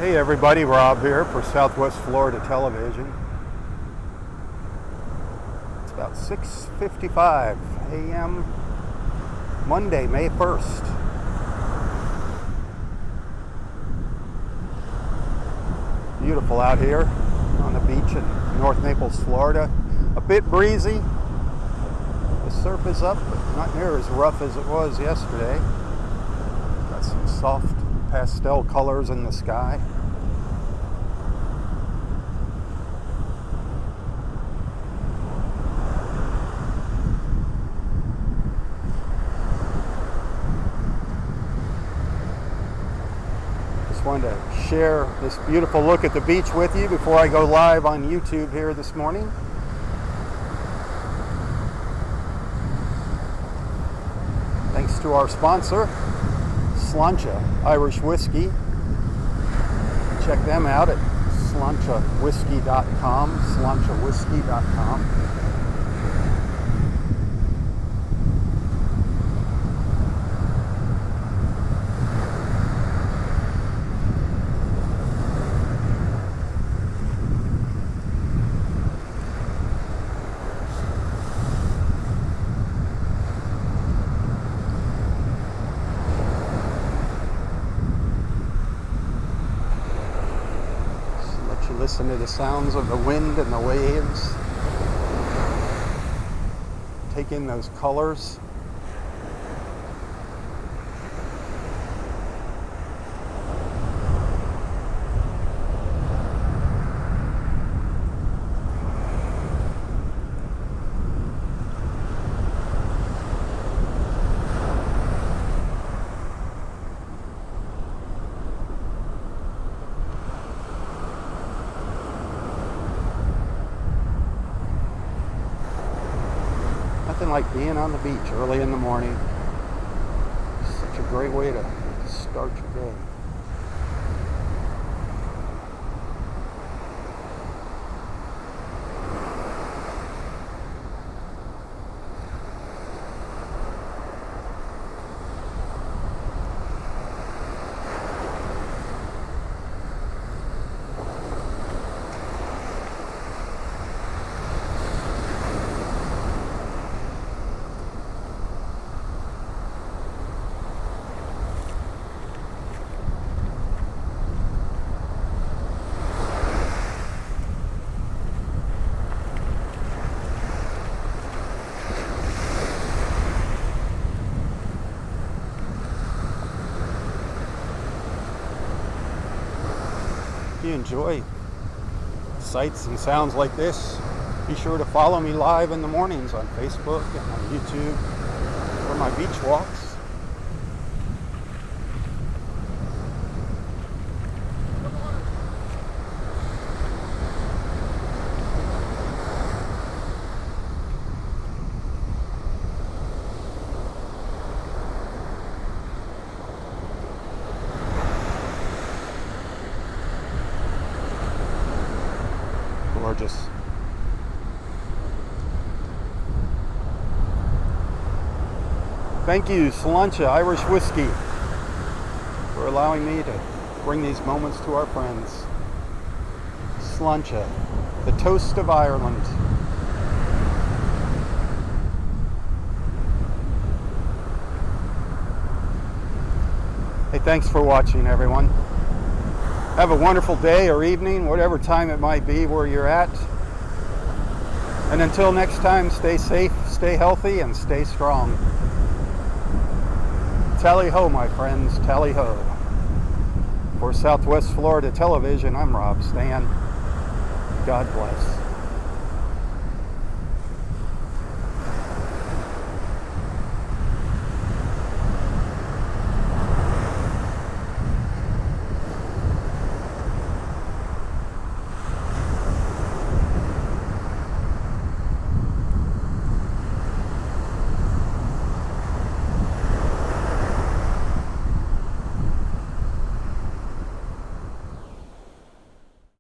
Hey everybody, Rob here for Southwest Florida Television. It's about 6:55 a.m. Monday, May 1st. Beautiful out here on the beach in North Naples, Florida. A bit breezy. The surf is up, but not near as rough as it was yesterday. Got some soft pastel colors in the sky. Just wanted to share this beautiful look at the beach with you before I go live on YouTube here this morning. Thanks to our sponsor, Slancha Irish Whiskey. Check them out at slanchawhiskey.com, slanchawhiskey.com. Listen to the sounds of the wind and the waves. Take in those colors. Nothing like being on the beach early in the morning. Such a great way to start your day. If you enjoy sights and sounds like this, be sure to follow me live in the mornings on Facebook and on YouTube for my beach walks. Gorgeous. Thank you, Slancha Irish Whiskey, for allowing me to bring these moments to our friends. Slancha, the toast of Ireland. Hey, thanks for watching, everyone. Have a wonderful day or evening, whatever time it might be where you're at. And until next time, stay safe, stay healthy, and stay strong. Tally-ho, my friends, tally-ho. For Southwest Florida Television, I'm Robb Stan. God bless.